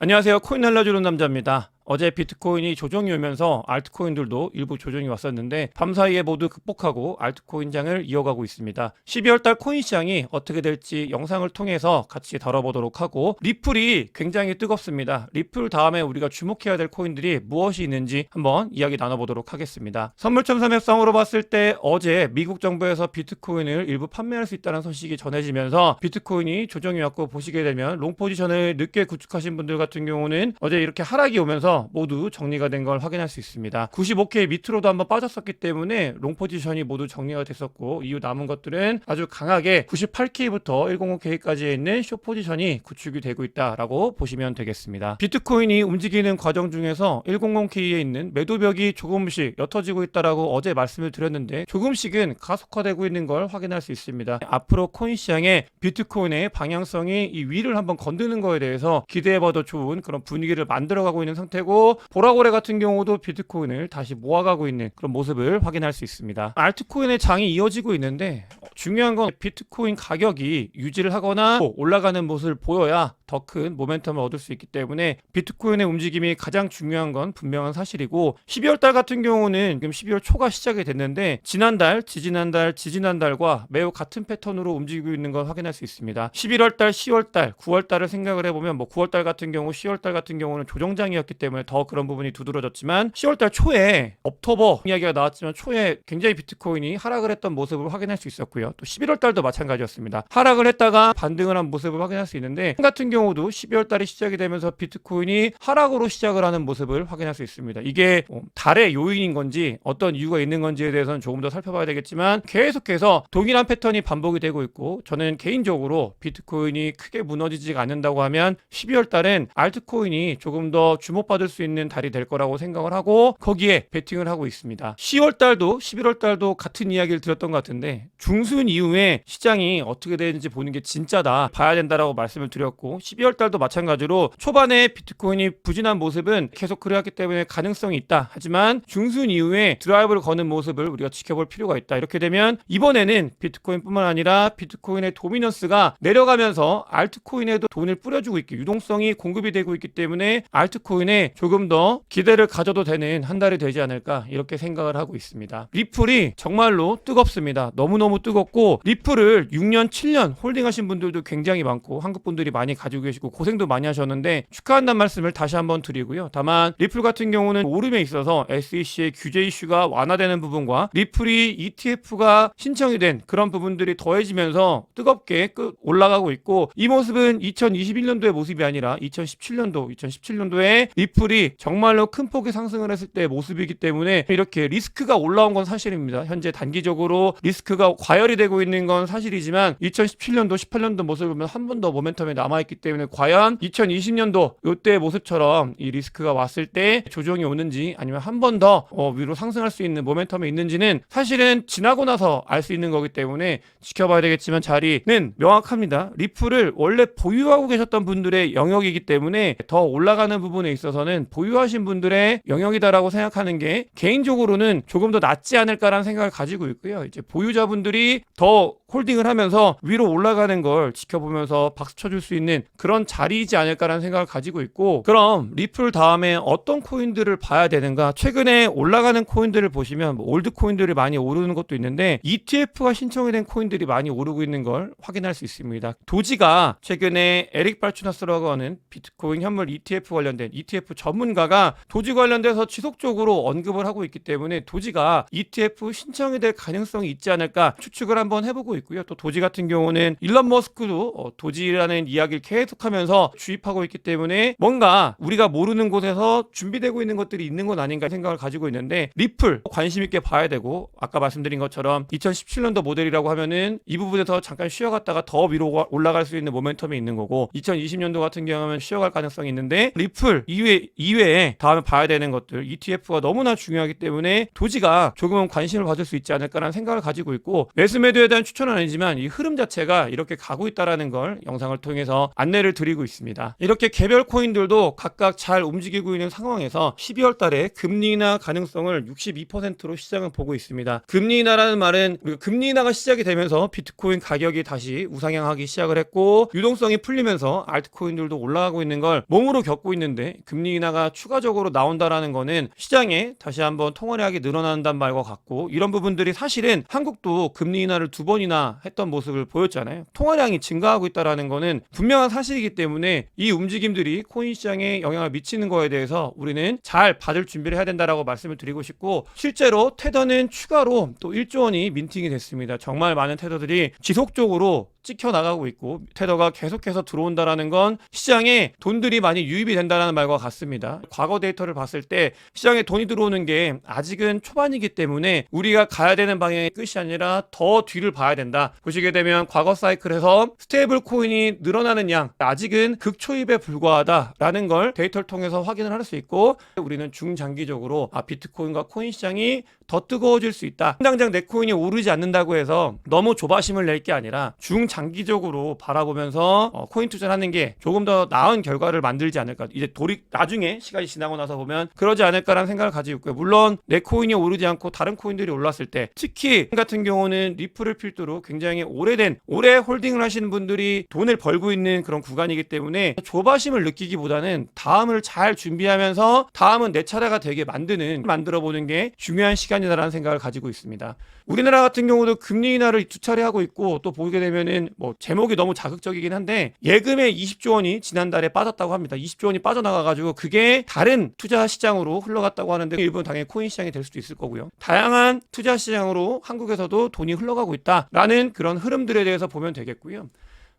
안녕하세요. 코인 알려주는 남자입니다. 어제 비트코인이 조정이 오면서 알트코인들도 일부 조정이 왔었는데 밤사이에 모두 극복하고 알트코인장을 이어가고 있습니다. 12월달 코인 시장이 어떻게 될지 영상을 통해서 같이 다뤄보도록 하고, 리플이 굉장히 뜨겁습니다. 리플 다음에 우리가 주목해야 될 코인들이 무엇이 있는지 한번 이야기 나눠보도록 하겠습니다. 선물 참여성으로 봤을 때 어제 미국 정부에서 비트코인을 일부 판매할 수 있다는 소식이 전해지면서 비트코인이 조정이 왔고, 보시게 되면 롱 포지션을 늦게 구축하신 분들 같은 경우는 어제 이렇게 하락이 오면서 모두 정리가 된 걸 확인할 수 있습니다. 95K 밑으로도 한번 빠졌었기 때문에 롱 포지션이 모두 정리가 됐었고, 이후 남은 것들은 아주 강하게 98K부터 105K까지에 있는 숏 포지션이 구축이 되고 있다라고 보시면 되겠습니다. 비트코인이 움직이는 과정 중에서 100K에 있는 매도벽이 조금씩 옅어지고 있다라고 어제 말씀을 드렸는데, 조금씩은 가속화되고 있는 걸 확인할 수 있습니다. 앞으로 코인 시장에 비트코인의 방향성이 이 위를 한번 건드는 거에 대해서 기대해봐도 좋은 그런 분위기를 만들어가고 있는 상태고, 보라고래 같은 경우도 비트코인을 다시 모아가고 있는 그런 모습을 확인할 수 있습니다. 알트코인의 장이 이어지고 있는데, 중요한 건 비트코인 가격이 유지를 하거나 올라가는 모습을 보여야 더 큰 모멘텀을 얻을 수 있기 때문에 비트코인의 움직임이 가장 중요한 건 분명한 사실이고, 12월 달 같은 경우는 지금 12월 초가 시작이 됐는데 지난달, 지지난달과 매우 같은 패턴으로 움직이고 있는 걸 확인할 수 있습니다. 11월 달, 10월 달, 9월 달을 생각을 해보면 9월 달 같은 경우, 10월 달 같은 경우는 조정장이었기 때문에 더 그런 부분이 두드러졌지만, 10월 달 초에 옥토버 이야기가 나왔지만 초에 굉장히 비트코인이 하락을 했던 모습을 확인할 수 있었고요. 또 11월 달도 마찬가지였습니다. 하락을 했다가 반등을 한 모습을 확인할 수 있는데, 같은 경우도 12월 달이 시작이 되면서 비트코인이 하락으로 시작을 하는 모습을 확인할 수 있습니다. 이게 달의 요인인 건지 어떤 이유가 있는 건지에 대해서는 조금 더 살펴봐야 되겠지만, 계속해서 동일한 패턴이 반복이 되고 있고, 저는 개인적으로 비트코인이 크게 무너지지가 않는다고 하면 12월 달은 알트코인이 조금 더 주목받을 수 있는 달이 될 거라고 생각을 하고 거기에 베팅을 하고 있습니다. 10월 달도 11월 달도 같은 이야기를 드렸던 것 같은데, 중순 이후에 시장이 어떻게 되는지 보는 게 진짜다, 봐야 된다라고 말씀을 드렸고, 12월 달도 마찬가지로 초반에 비트코인이 부진한 모습은 계속 그래왔기 때문에 가능성이 있다, 하지만 중순 이후에 드라이브를 거는 모습을 우리가 지켜볼 필요가 있다. 이렇게 되면 이번에는 비트코인뿐만 아니라 비트코인의 도미넌스가 내려가면서 알트코인에도 돈을 뿌려주고 있기, 유동성이 공급이 되고 있기 때문에 알트코인에 조금 더 기대를 가져도 되는 한 달이 되지 않을까, 이렇게 생각을 하고 있습니다. 리플이 정말로 뜨겁습니다. 너무너무 뜨겁고, 리플을 6년, 7년 홀딩하신 분들도 굉장히 많고, 한국 분들이 많이 가지고 계시고 고생도 많이 하셨는데 축하한다는 말씀을 다시 한번 드리고요. 다만 리플 같은 경우는 오름에 있어서 SEC의 규제 이슈가 완화되는 부분과 리플이 ETF가 신청이 된 그런 부분들이 더해지면서 뜨겁게 올라가고 있고, 이 모습은 2021년도의 모습이 아니라 2017년도에 리플이 정말로 큰 폭의 상승을 했을 때의 모습이기 때문에 이렇게 리스크가 올라온 건 사실입니다. 현재 단기적으로 리스크가 과열이 되고 있는 건 사실이지만, 2017년도, 18년도 모습을 보면 한 번 더 모멘텀이 남아있기 때문에 과연 2020년도 이때의 모습처럼 이 리스크가 왔을 때 조정이 오는지, 아니면 한 번 더 위로 상승할 수 있는 모멘텀이 있는지는 사실은 지나고 나서 알 수 있는 거기 때문에 지켜봐야 되겠지만, 자리는 명확합니다. 리플을 원래 보유하고 계셨던 분들의 영역이기 때문에 더 올라가는 부분에 있어서는 보유하신 분들의 영역이다라고 생각하는 게 개인적으로는 조금 더 낫지 않을까라는 생각을 가지고 있고요. 이제 보유자분들이 더 홀딩을 하면서 위로 올라가는 걸 지켜보면서 박수 쳐줄 수 있는 그런 자리이지 않을까라는 생각을 가지고 있고, 그럼 리플 다음에 어떤 코인들을 봐야 되는가? 최근에 올라가는 코인들을 보시면 올드 코인들이 많이 오르는 것도 있는데, ETF가 신청이 된 코인들이 많이 오르고 있는 걸 확인할 수 있습니다. 도지가 최근에 에릭 발추나스라고 하는 비트코인 현물 ETF 관련된 ETF 전문가가 도지 관련돼서 지속적으로 언급을 하고 있기 때문에 도지가 ETF 신청이 될 가능성이 있지 않을까 추측을 한번 해보고 있고요. 또 도지 같은 경우는 일론 머스크도 도지라는 이야기를 계속하면서 주입하고 있기 때문에 뭔가 우리가 모르는 곳에서 준비되고 있는 것들이 있는 건 아닌가 생각을 가지고 있는데, 리플 관심 있게 봐야 되고, 아까 말씀드린 것처럼 2017년도 모델이라고 하면은 이 부분에서 잠깐 쉬어갔다가 더 위로 올라갈 수 있는 모멘텀이 있는 거고, 2020년도 같은 경우는 쉬어갈 가능성이 있는데, 리플 이외에 다음에 봐야 되는 것들, ETF가 너무나 중요하기 때문에 도지가 조금은 관심을 가질 수 있지 않을까라는 생각을 가지고 있고, 매수 매도에 대한 추천은 아니지만 이 흐름 자체가 이렇게 가고 있다라는 걸 영상을 통해서 안내 안내를 드리고 있습니다. 이렇게 개별 코인들도 각각 잘 움직이고 있는 상황에서 12월 달에 금리 인하 가능성을 62%로 시장은 보고 있습니다. 금리 인하라는 말은 우리가 금리 인하가 시작이 되면서 비트코인 가격이 다시 우상향하기 시작을 했고 유동성이 풀리면서 알트코인들도 올라가고 있는 걸 몸으로 겪고 있는데 금리 인하가 추가적으로 나온다라는 거는 시장에 다시 한번 통화량이 늘어난다는 말과 같고 이런 부분들이 사실은 한국도 금리 인하를 2번이나 했던 모습을 보였잖아요. 통화량이 증가하고 있다라는 거는 분명한 사실이기 때문에 이 움직임들이 코인 시장에 영향을 미치는 거에 대해서 우리는 잘 받을 준비를 해야 된다라고 말씀을 드리고 싶고 실제로 테더는 추가로 또 1조 원이 민팅이 됐습니다. 정말 많은 테더들이 지속적으로 찍혀 나가고 있고 테더가 계속해서 들어온다라는 건 시장에 돈들이 많이 유입이 된다는 말과 같습니다. 과거 데이터를 봤을 때 시장에 돈이 들어오는 게 아직은 초반이기 때문에 우리가 가야 되는 방향의 끝이 아니라 더 뒤를 봐야 된다. 보시게 되면 과거 사이클에서 스테이블 코인이 늘어나는 양 아직은 극초입에 불과하다라는 걸 데이터를 통해서 확인을 할 수 있고 우리는 중장기적으로 비트코인과 코인 시장이 더 뜨거워질 수 있다. 당장 내 코인이 오르지 않는다고 해서 너무 조바심을 낼 게 아니라 중장기적으로 바라보면서 코인 투자를 하는 게 조금 더 나은 결과를 만들지 않을까. 이제 나중에 시간이 지나고 나서 보면 그러지 않을까라는 생각을 가지고 있고요. 물론 내 코인이 오르지 않고 다른 코인들이 올랐을 때 특히 같은 경우는 리플을 필두로 굉장히 오래 홀딩을 하시는 분들이 돈을 벌고 있는 그런 구간이기 때문에 조바심을 느끼기보다는 다음을 잘 준비하면서 다음은 내 차례가 되게 만들어보는 게 중요한 시간이다라는 생각을 가지고 있습니다. 우리나라 같은 경우도 금리 인하를 2차례 하고 있고 또 보게 되면은 제목이 너무 자극적이긴 한데 예금의 20조 원이 지난달에 빠졌다고 합니다. 20조 원이 빠져나가가지고 그게 다른 투자 시장으로 흘러갔다고 하는데 일부는 당연히 코인 시장이 될 수도 있을 거고요. 다양한 투자 시장으로 한국에서도 돈이 흘러가고 있다라는 그런 흐름들에 대해서 보면 되겠고요.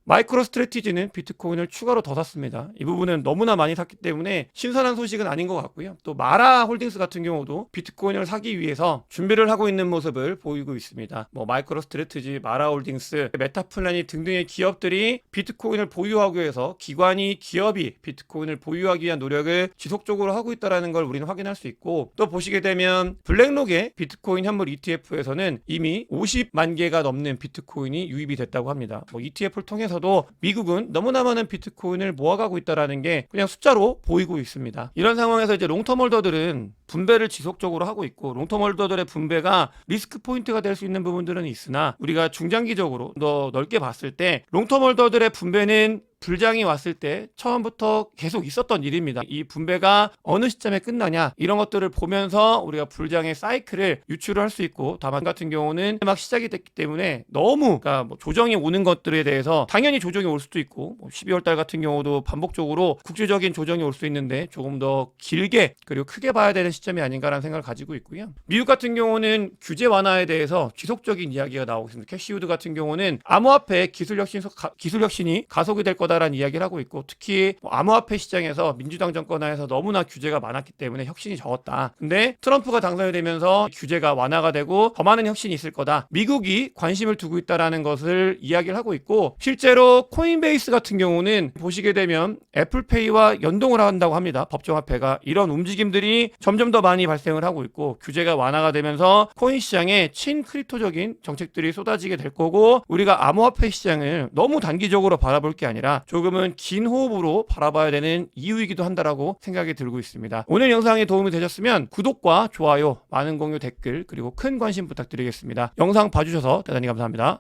마이크로 스트래티지는 비트코인을 추가로 더 샀습니다. 이 부분은 너무나 많이 샀기 때문에 신선한 소식은 아닌 것 같고요. 또 마라 홀딩스 같은 경우도 비트코인을 사기 위해서 준비를 하고 있는 모습을 보이고 있습니다. 마이크로 스트래티지, 마라 홀딩스, 메타플래닛 등등의 기업들이 비트코인을 보유하기 위해서 기업이 비트코인을 보유하기 위한 노력을 지속적으로 하고 있다는 걸 우리는 확인할 수 있고 또 보시게 되면 블랙록의 비트코인 현물 ETF에서는 이미 50만 개가 넘는 비트코인이 유입이 됐다고 합니다. ETF를 통해서 도 미국은 너무나 많은 비트코인을 모아가고 있다는 게 그냥 숫자로 보이고 있습니다. 이런 상황에서 이제 롱텀 홀더들은 분배를 지속적으로 하고 있고 롱텀 홀더들의 분배가 리스크 포인트가 될 수 있는 부분들은 있으나 우리가 중장기적으로 더 넓게 봤을 때 롱텀 홀더들의 분배는 불장이 왔을 때 처음부터 계속 있었던 일입니다. 이 분배가 어느 시점에 끝나냐 이런 것들을 보면서 우리가 불장의 사이클을 유추를 할 수 있고 다만 같은 경우는 막 시작이 됐기 때문에 너무 조정이 오는 것들에 대해서 당연히 조정이 올 수도 있고 12월 달 같은 경우도 반복적으로 국제적인 조정이 올 수 있는데 조금 더 길게 그리고 크게 봐야 되는 시점이 아닌가라는 생각을 가지고 있고요. 미국 같은 경우는 규제 완화에 대해서 지속적인 이야기가 나오고 있습니다. 캐시우드 같은 경우는 암호화폐 기술 혁신이 가속이 될 거다라는 이야기를 하고 있고 특히 암호화폐 시장에서 민주당 정권 하에서 너무나 규제가 많았기 때문에 혁신이 적었다. 근데 트럼프가 당선이 되면서 규제가 완화가 되고 더 많은 혁신이 있을 거다. 미국이 관심을 두고 있다라는 것을 이야기를 하고 있고 실제로 코인베이스 같은 경우는 보시게 되면 애플페이와 연동을 한다고 합니다. 법정화폐가 이런 움직임들이 점점 더 많이 발생을 하고 있고 규제가 완화가 되면서 코인 시장에 친크립토적인 정책들이 쏟아지게 될 거고 우리가 암호화폐 시장을 너무 단기적으로 바라볼 게 아니라 조금은 긴 호흡으로 바라봐야 되는 이유이기도 한다라고 생각이 들고 있습니다. 오늘 영상이 도움이 되셨으면 구독과 좋아요, 많은 공유, 댓글 그리고 큰 관심 부탁드리겠습니다. 영상 봐주셔서 대단히 감사합니다.